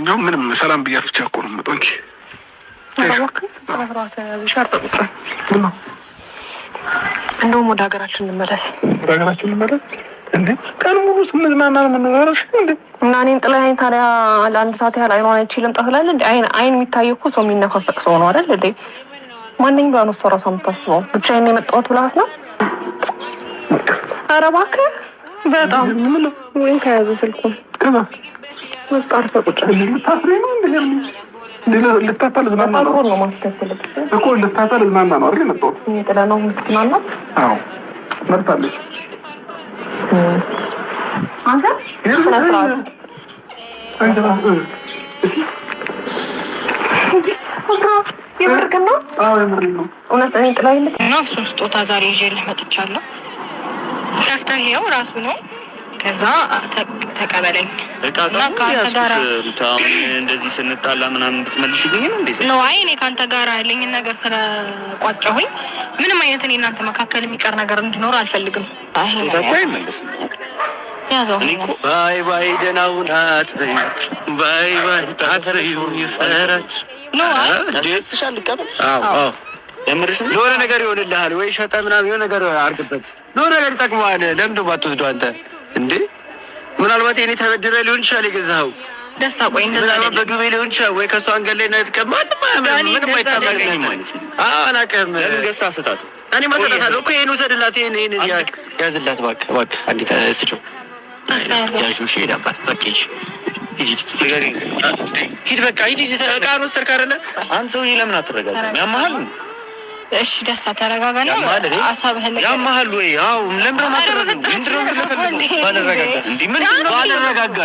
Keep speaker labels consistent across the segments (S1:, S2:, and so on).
S1: ለማንኛውም ምንም ሰላም ብያት ብቻ እኮ ነው የምመጣው እንጂ
S2: እንደውም ወደ ሀገራችን እንመለስ።
S1: ወደ ሀገራችን እንመለስ እንዴ? ቀን ሙሉ ስንዝናና ነው የምንኖረው እንዴ?
S2: እና እኔን ጥላኝ ታዲያ ለአንድ ሰዓት ያህል አይኗን አይቼ ልምጣ ትላለህ እንዴ? አይን የሚታይ እኮ ሰው የሚነፋፈቅ ሰው ነው አይደል እንዴ? ማንኝ ብላ ነው እሷ እራሷ የምታስበው? ብቻዬን የመጣሁት ብላት ነው? ኧረ እባክህ በጣም ወይ ከያዘ ስልኩን በቃ አርፈህ ቁጭ
S1: ልፍታታ ልዝናና ነው
S2: ማስከትልህ
S1: እኮ ልፍታታ ልዝናና ነው አይደል የመጣሁት?
S2: ጥላ ነው ምትዝናና?
S1: አዎ መርታለች።
S2: አንተ ስነ ስርዓት የምርክን ነው?
S1: አዎ የምር ነው።
S2: እውነት እኔ ጥላኝ
S3: እና እሱን ስጦታ ዛሬ ይዤልህ መጥቻለሁ። ከፍተህ ይኸው ራሱ ነው። ከዛ ተቀበለኝ።
S4: እንደዚህ ስንጣላ ምናምን ብትመልሽልኝ ነው እንዴ?
S3: ነው አይ እኔ ከአንተ ጋር ያለኝን ነገር ስለቋጨሁኝ ምንም አይነት እኔ እናንተ መካከል የሚቀር ነገር እንዲኖር አልፈልግም። ያዘው
S4: ባይ ባይ ደህና ሁናት ባይ ባይ ታትሪው ይፈራች
S3: ነው አይ
S4: ደስሻል ልቀበል። አዎ የምርሽ የሆነ ነገር ይሆንልሃል ወይ ሸጠ ምናምን የሆነ ነገር አድርግበት። የሆነ ነገር ይጠቅመዋል። ለምንድን ነው ባትወስደው አንተ እንዴ? ምናልባት የኔ ተበድረ ሊሆን ይችላል የገዛኸው
S3: ደስታ። ቆይ እንደዛ አይደለም
S4: በዱቤ ሊሆን ይችላል ወይ ከሷ አንገል ላይ ነው የተቀማል። ምንም አይታወቅም። አላውቅም። ለምን ገዝተህ ስጣት? እኔ ማሰጣታለሁ እኮ ይሄን ውሰድላት። ይሄን ያዝላት እባክህ እባክህ። አንዲት ስጪው ያዡ እሺ ሄዳባት በቃ ሂድ በቃ ሂድ። ዕቃህን ወሰድክ አይደለ? አንተ ሰውዬ ለምን አትረጋጋም? ያመሃል።
S3: እሺ ደስታ ተረጋጋና አሳብህን
S4: ያመሃል ወይ? አዎ ለምን አትረጋጋም? ባልረጋጋ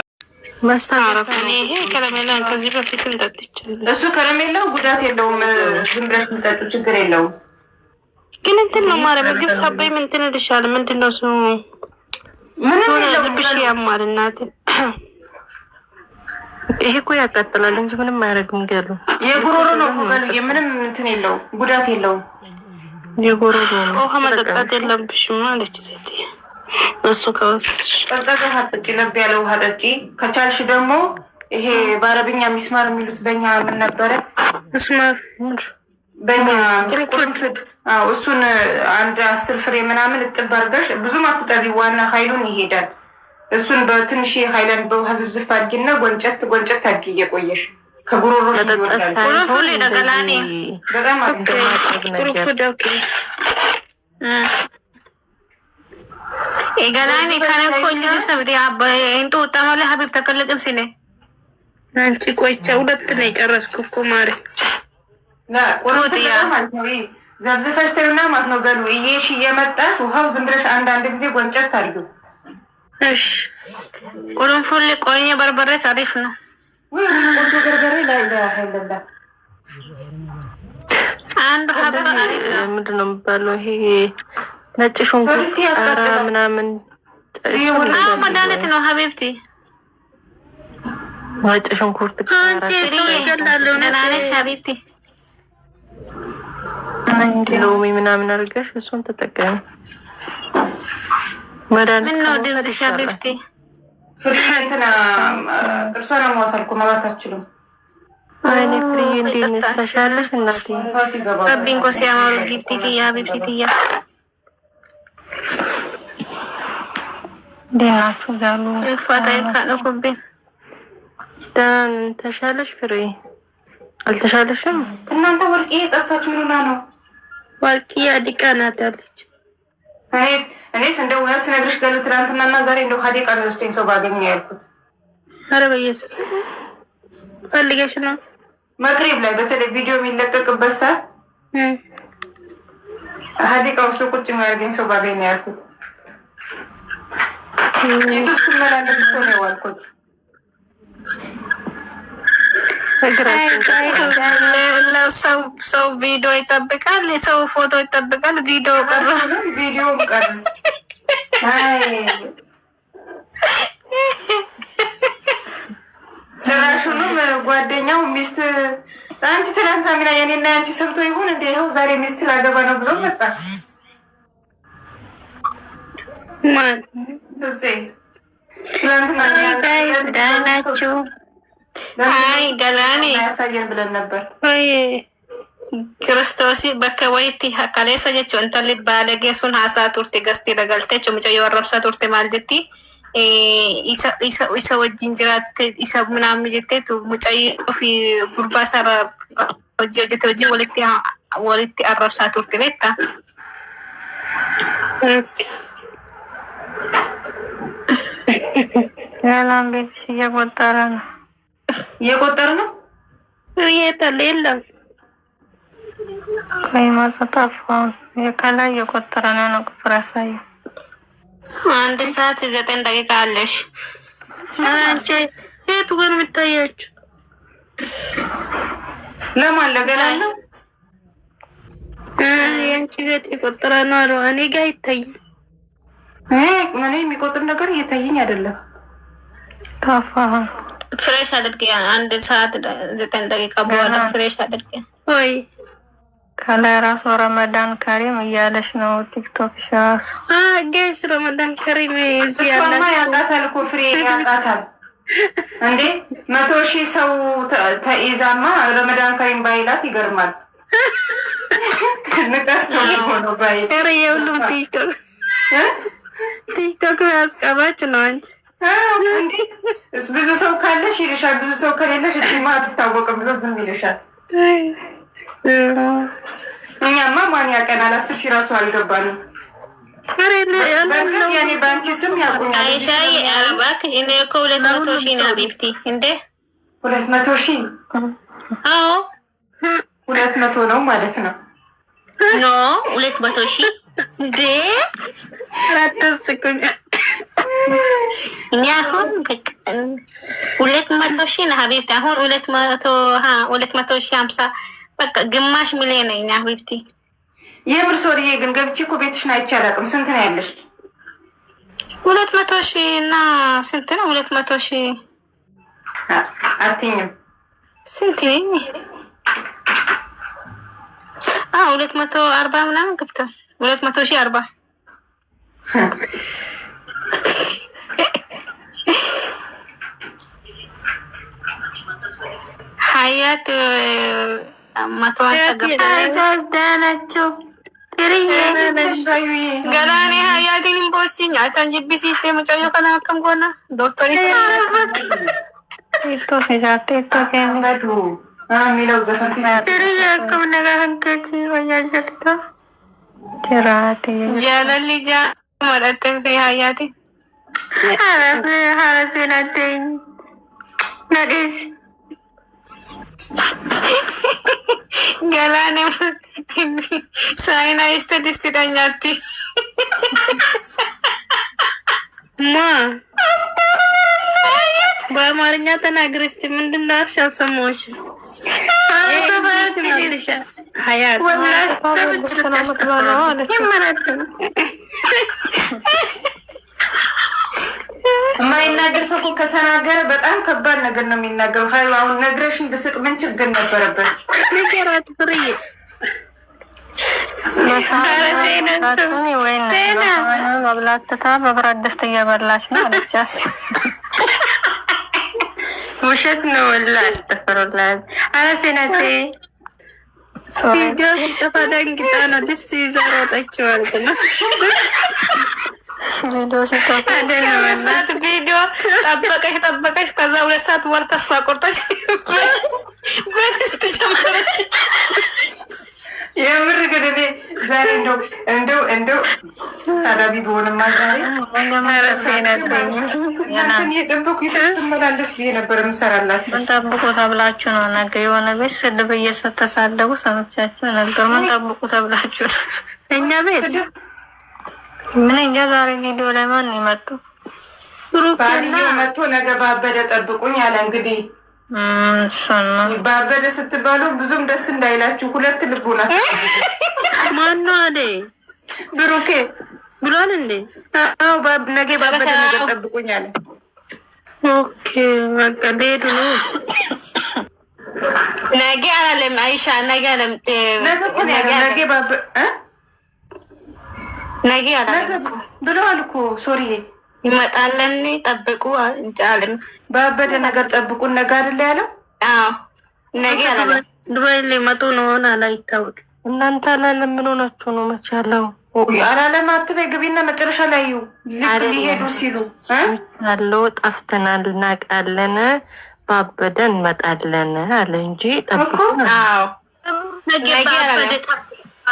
S3: ማስተካከል ይሄ ከረሜላ ከዚህ በፊትም ጠጥቻለሁ።
S2: እሱ ከረሜላው ጉዳት የለውም። ዝም ብለሽ የምጠጡ ችግር የለውም።
S3: ግን እንትን ነው ማረ ምግብ ሳባይ ምን እንትን ልሻል ምንድን ነው ስሙ?
S2: ምንም
S3: ልብሽ ያማል እናት።
S2: ይሄ እኮ ያቃጥላል እንጂ ምንም አያደርግም። ገሉ
S3: የጉሮሮ ነው በሉ ምንም እንትን የለውም ጉዳት የለውም።
S2: የጉሮሮ ነው።
S3: ውሃ መጠጣት የለብሽም አለች ሴት። እሱ ከወስድሽ
S2: ጠጣ ጠጪ፣ ለብ ያለ ውሃ ጠጪ። ከቻልሽ ደግሞ ይሄ በአረብኛ ሚስማር የሚሉት በእኛ ምን ነበረ?
S3: ሚስማር
S2: በእኛ ቁርንፍድ። አዎ እሱን አንድ 10 ፍሬ ምናምን እጥብ አድርገሽ ብዙም አትጠቢ፣ ዋና ኃይሉን ይሄዳል። እሱን በትንሽ ሃይላንድ በውሃ ዝብዝፍ አድርጊና ጎንጨት አድርጊ እየቆየሽ ከጉሮሮሽ ይወጣል።
S3: ቁርንፉድ ለገላኔ
S2: በጣም
S3: ቁርንፉድ ኦኬ ገላኔ ካነኮ ልግብ ሰብት እንጦ ወጣማለ ሀቢብ ተከለቅም ሲኔ አንቺ ቆይቻ ሁለት ነው የጨረስኩ እኮ ማሪ
S2: ቁርንፉድ ማለት ነው። ዘብዝፈሽ ተይውና ማለት ነው። ገሉ እየሽ እየመጣሽ ውሃው ዝም ብለሽ አንዳንድ ጊዜ ጎንጨት አድርጊው።
S3: እሺ ቁርንፉድ ቆየ በርበሬ አሪፍ ነው።
S2: ወይ ቆንጆ በርበሬ ላይ ያለላ
S3: አንድ ሀበራ አሪፍ ነው።
S2: ምንድን ነው የሚባለው ይሄ ነጭ ሽንኩርት ምናምን
S3: መድኃኒት ነው ሀቢብቲ።
S2: ነጭ ሽንኩርት
S3: ናነሽ ሀቢብቲ
S2: ሎሚ ምናምን አድርገሽ እሱን ተጠቀሚ።
S3: ምን ነው ድምፅሽ ሀቢብቲ?
S2: ፍሪንትና ጥርሷን አሟታልኩ ማለት አትችልም። አይኔ ፍሪ እንዴት ነሽ? ተሻለሽ እናቴ?
S3: ረቢን ኮ ሲያማሩ ጊፍቲ ትያ ሀቢብቲ ትያ
S2: ደናችሁ ዛሉ
S3: ፋታይ ካለኩብኝ
S2: ደህና ተሻለሽ? ፍሬ አልተሻለሽም?
S3: እናንተ ወርቄ ጠፋችሁ ምኑና ነው? ወርቄ አዲቃ ናት አለች።
S2: እኔስ እንደው እውነት ስነግርሽ ገሉ ትናንትናና ዛሬ እንደው ሀዲቃ ነው ወስደኝ ሰው ባገኘ ያልኩት።
S3: ኧረ በኢየሱስ ፈልገሽ ነው?
S2: መቅሪብ ላይ በተለይ ቪዲዮ የሚለቀቅበት ሰዓት ሀዲቃ ወስዶ ቁጭ የሚያደርገኝ ሰው ባገኘ ያልኩት። ዩቱብ ስመላለስ እኮ ነው የዋልኩት።
S3: ሰው ቪዲዮ ይጠብቃል፣ ሰው ፎቶ ይጠብቃል። ቪዲዮ ቀረ፣
S2: ቪዲዮ ቀረ። ጭራሹንም ጓደኛው ሚስት አንቺ ትናንት ሚና የኔና አንቺ ሰምቶ ይሁን እንደ ይኸው ዛሬ ሚስት ላገባ ነው ብሎ መጣ።
S3: ማን
S2: ትናንትና
S3: ጋይስ ደህና ናችሁ? አይ ገላኔ
S2: ያሳየን ብለን ነበር።
S3: ወይ ክርስቶስ በከወይቲ ሀካሌሰ ጀቹ እንተል ባለጌሱን ሀሳ ቱርቲ ገስቲ ለገልቴች ሙጨዮ ወረብሳ ቱርቲ ማልደቲ ኢሰ ወጅን ጅራት ኢሰ ምናምን ጀቴቱ ሙጨይ ፊ ጉርባ ሰራ ወጀጀተ ወጅ ወልቲ አረብሳ ቱርቲ ቤታ
S5: ያላም ቤት እየቆጠረ ነው
S3: የታለ የለም
S5: ቆይ ማጣጣፋው የከላይ እየቆጠረ ነው ቁጥር ያሳየው
S3: 1 ሰዓት 9 ደቂቃ አለሽ አንቺ የቱ ጋር የምታያችሁ
S2: ለማን ለገላለው
S3: የአንቺ ቤት የቆጠረ ነው አሉ እኔ ጋር ይታያል
S2: ምን የሚቆጥር ነገር እየታየኝ አይደለም
S5: ታፋህ
S3: ፍሬሽ አድርጌ 1 ሰዓት 9 ደቂቃ በኋላ ፍሬሽ አድርጌ ወይ
S5: ከላይ ራሱ ረመዳን ከሪም እያለሽ ነው ቲክቶክ ሻስ
S3: ጋይስ ረመዳን ከሪም እዚህ ያለ
S2: ያቃታል እኮ ፍሬ ያቃታል እንዴ 100,000 ሰው ተይዛማ ረመዳን ከሪም ባይላት ይገርማል ንቀት ነው ባይ
S3: ኧረ የሁሉም ቲክቶክ ያስቀባች ነው አንቺ
S2: እንዴ ብዙ ሰው ካለሽ ይልሻል ብዙ ሰው ከሌለሽ እቺማ አትታወቅም ብሎ ዝም ይልሻል እኛማ ማን ያቀናል 10,000 ራሱ አልገባንም በእርግጥ ያኔ በአንቺ ስም ያቁኛል
S3: አይሻዬ አረባክ እኔ እኮ 200,000 ነው ቢብቲ እንዴ
S2: 200,000
S3: አዎ
S2: 200 ነው ማለት ነው
S3: ኖ 200,000 እንዴ አትስቁኝ እኔ አሁን 200,000 ነው ሀቢብቲ አሁን 250 በቃ ግማሽ ሚሊዮን ነኝ ሀቢብቲ
S2: የምር ሶሪዬ ግን ገብቼ እኮ ቤትሽን አይቼ አላውቅም ስንት ነው ያለሽ
S3: 200,000 እና ስንት ነው 200,000
S2: አትይኝም
S3: ስንት ነኝ 240 ምናምን ገብቷል 240 ሀያት መቶዋን ተገብታለች
S5: ዳናቸው
S3: ገላኔ ሀያትን ቦሲኝ አታንጅቢሲሴ መጫዮ ከናከም ጎና ዶክተር
S5: ቲክቶክ ቲክቶክ
S2: በዱ ሚለው ዘፈን
S5: ያከም ነገር ህንከት ወያጀልታ ጀራቴ
S3: ጃለሊ ጃ መረተን ሀያቲ
S5: ሀረሴናተኝ ነዲስ
S3: ገላኔ ሳይናይስተ ድስትዳኛቲ ማ በአማርኛ ተናግሪ እስቲ ምንድን ነው አልሽ አልሰማሁሽም ሀያት
S2: የማይናገር ሰው እኮ ከተናገረ በጣም ከባድ ነገር ነው የሚናገረው ሀይሉ አሁን ነግረሽን ብስቅ ምን ችግር ነበረበት
S3: ንገራት ፍርዬ
S5: መብላትታ በብረት ድስት እየበላች ነው አለቻት
S3: ውሸት ነው ወላ አስተፈሩላ አረሴናቴ ቪዲዮ ሲጠፋ ደንግጣ ነው ደስ ይዘሮጠችው ማለት ነው ቪዲዮ ጠበቀች ከዛ 2 ሰዓት ወር ተስፋ ቆርጠች በስስት ጀመረች
S2: የምር ግን እኔ ዛሬ እንደው ሳዳቢ በሆነማ ዛሬ እናንተን የጠበኩ የተስመላለስ ብዬ ነበር የምሰራላት
S5: ምን ጠብቁ ተብላችሁ ነው ነገ የሆነ ቤት ስድብ እየተሳደቡ ሰምቻችሁ ነበር ምን ጠብቁ ተብላችሁ እኛ ቤት ምን እንጃ ዛሬ ቪዲዮ ላይ ማን ይመጡ
S2: ባልዮ መጥቶ ነገ ባበደ ጠብቁኝ አለ እንግዲህ
S5: ሰና
S2: ባበደ ስትባሉ ብዙም ደስ እንዳይላችሁ 2 ልቦና
S3: ማን ነው አለ
S2: ብሩኬ
S3: ብሏል እንዴ
S2: አዎ ነገ ባበደ ነገ ጠብቁኝ አለ
S3: ኦኬ በቃ ሄዱ ነው ነገ አላለም አይሻ ነገ አለም
S2: ነገ ባበደ
S3: ነገ አላለም
S2: ብለዋል እኮ ሶሪዬ
S3: ይመጣለን ጠብቁ እንጫለን
S2: ባበደ ነገር ጠብቁን ነገር አይደለ ያለው?
S3: አዎ ነገ አላለም።
S5: ዱባይ ሊመጡ ነው ሆነ አላይታወቅ። እናንተ አላለም ምን ሆናችሁ ነው መቻለው?
S2: አላለም አትበይ ግቢና መጨረሻ ላይ ልክ ሊሄዱ ሲሉ
S5: አለው ጠፍተናል እናውቃለን ባበደ እንመጣለን አለ እንጂ ጠብቁ።
S3: አዎ
S5: ነገ ባበደ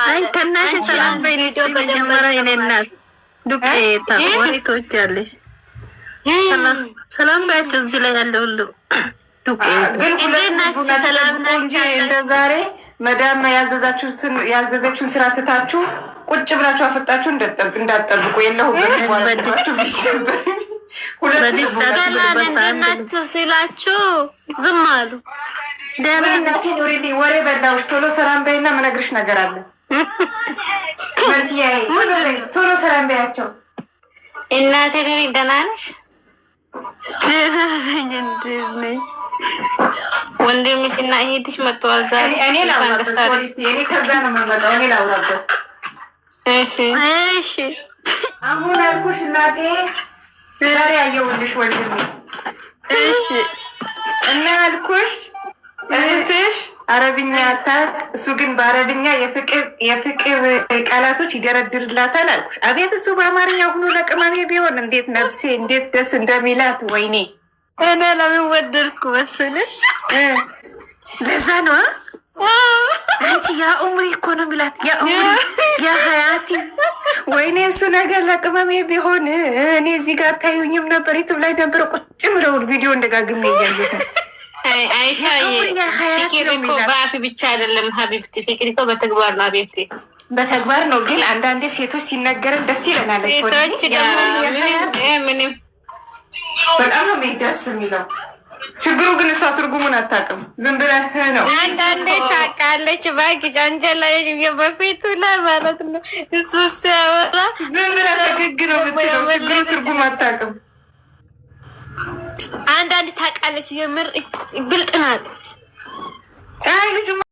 S5: አይ ተናሽ ሰላም በይልኝ ተጀመረ የኔናት ዱቄታ ወሪቶች ያለሽ ሰላም ባያችሁ እዚህ ላይ ያለው ሁሉ ዱቄታ
S2: እንደናችሁ ሰላም ናችሁ። እንደ ዛሬ መዳም ያዘዘችውን ስራ ትታችሁ ቁጭ ብላችሁ አፈጣችሁ እንዳትጠብቁ የለሁበት ወራችሁ ቢሰበር
S5: እንደናችሁ ሲላችሁ ዝም አሉ።
S2: ደህናችሁ ወሬ በላውሽ። ቶሎ ሰላም በይና መነግርሽ ነገር አለ። ቶሎ ሰላም በያቸው።
S3: እናቴ ደህና ነሽ? ወንድምሽ እና እህትሽ መጥተዋል ዛሬ።
S2: እኔ ከዛ ነው የምመጣው። እኔ ላውራበት።
S3: እሺ
S2: አሁን አልኩሽ እናቴ ዛሬ አየሁልሽ ወንድሜ።
S5: እሺ
S2: እና አልኩሽ እህትሽ አረብኛ አታውቅ፣ እሱ ግን በአረብኛ የፍቅር ቃላቶች ይደረድርላታል አልኩሽ። አቤት እሱ በአማርኛ ሁሉ ለቅማሜ ቢሆን እንዴት ነፍሴ እንዴት ደስ እንደሚላት ወይኔ።
S5: እኔ ለምን ወደድኩ መሰለሽ?
S2: ለዛ ነው አንቺ ያ ኡምሪ እኮ ነው የሚላት፣ ያ ኡምሪ ያ ሀያቲ። ወይኔ እሱ ነገር ለቅመሜ ቢሆን እኔ እዚህ ጋር ታዩኝም ነበር፣ ዩቱብ ላይ ነበር ቁጭ ብለውን ቪዲዮ እንደጋግሜ እያየሁት ነው።
S3: አይሻ ፍቅር እኮ በአፍ ብቻ አይደለም ሀቢብቲ፣ ፍቅር እኮ በተግባር ነው። አቤቴ
S2: በተግባር ነው። ግን አንዳንዴ ሴቶች ሲነገረን ደስ ይለናል።
S3: ምንም
S2: በጣም ነው ደስ የሚለው። ችግሩ ግን እሷ ትርጉሙን አታውቅም። ዝም ብለህ ነው።
S5: አንዳንዴ ታውቃለች። እባክሽ አንጀላ በፊቱ ላይ ማለት ነው እሱ ሲያወራ
S2: ዝም ብለህ ፈገግ ነው የምትለው። ችግሩ ትርጉም አታውቅም።
S5: አንዳንድ ታውቃለች። የምር ብልጥ ናት።
S2: አይ ልጁ